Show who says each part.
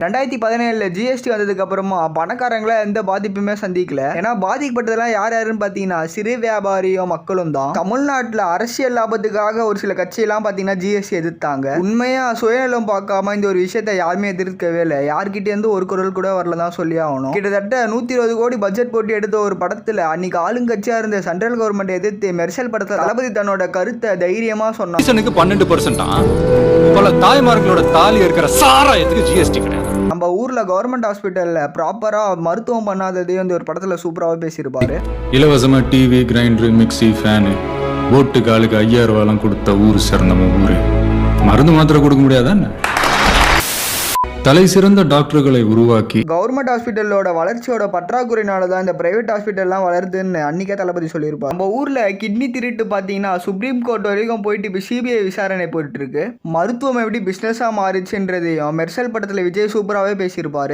Speaker 1: 2017 GST வந்ததுக்கு அப்புறமா பணக்காரங்களை எந்த பாதிப்புமே சந்திக்கல. ஏன்னா பாதிக்கப்பட்டதெல்லாம் யார் யாருன்னு பார்த்தீங்கன்னா சிறு வியாபாரியும் மக்களும் தான். தமிழ்நாட்டில் அரசியல் லாபத்துக்காக ஒரு சில கட்சியெல்லாம் பார்த்தீங்கன்னா ஜிஎஸ்டி எதிர்த்தாங்க. உண்மையா சுயநலம் பார்க்காம இந்த ஒரு விஷயத்தை யாருமே எதிர்க்கவே இல்லை. யார்கிட்ட இருந்து ஒரு குரல் கூட வரல தான் சொல்லி ஆகணும். கிட்டத்தட்ட 120 கோடி பட்ஜெட் போட்டு எடுத்த ஒரு படத்துல அன்னைக்கு ஆளுங்கட்சியா இருந்த சென்ட்ரல் கவர்மெண்ட் எதிர்த்து மெர்சல் படத்தை தளபதி தன்னோட கருத்தை தைரியமா சொன்னாங்க.
Speaker 2: 12% பல தாய்மார்களோட தாலி இருக்கிற சாராயத்துக்கு ஜிஎஸ்டி கிடையாது.
Speaker 1: நம்ம ஊர்ல கவர்மெண்ட் ஹாஸ்பிட்டல்ல ப்ராப்பரா மருத்துவம் பண்ணாததையும் இந்த ஒரு படத்துல சூப்பராகவே பேசியிருப்பாரு.
Speaker 2: இலவசமா டிவி, கிரைண்டர், மிக்சி, ஃபேனு, ஓட்டுக்கு ஆளுக்கு 5000 ரூபாய்லாம் கொடுத்த ஊர் சார் நம்ம ஊரு. மருந்து மாத்திரை கொடுக்க முடியாதான்னு தலை சிறந்த டாக்டர்களை உருவாக்கி
Speaker 1: கவர்மெண்ட் ஹாஸ்பிட்டலோட வளர்ச்சியோட பற்றாக்குறையினால தான் இந்த பிரைவேட் ஹாஸ்பிட்டல்லாம் வளருதுன்னு அன்னைக்கே தளபதி சொல்லியிருப்பார். நம்ம ஊர்ல கிட்னி திருட்டு பார்த்தீங்கன்னா சுப்ரீம் கோர்ட் வரைக்கும் போயிட்டு இப்போ சிபிஐ விசாரணை போயிட்டு இருக்கு. மருத்துவம் எப்படி பிசினஸா மாறிச்சுன்றதையும் மெர்சல் படத்துல விஜய் சூப்பராகவே பேசியிருப்பாரு.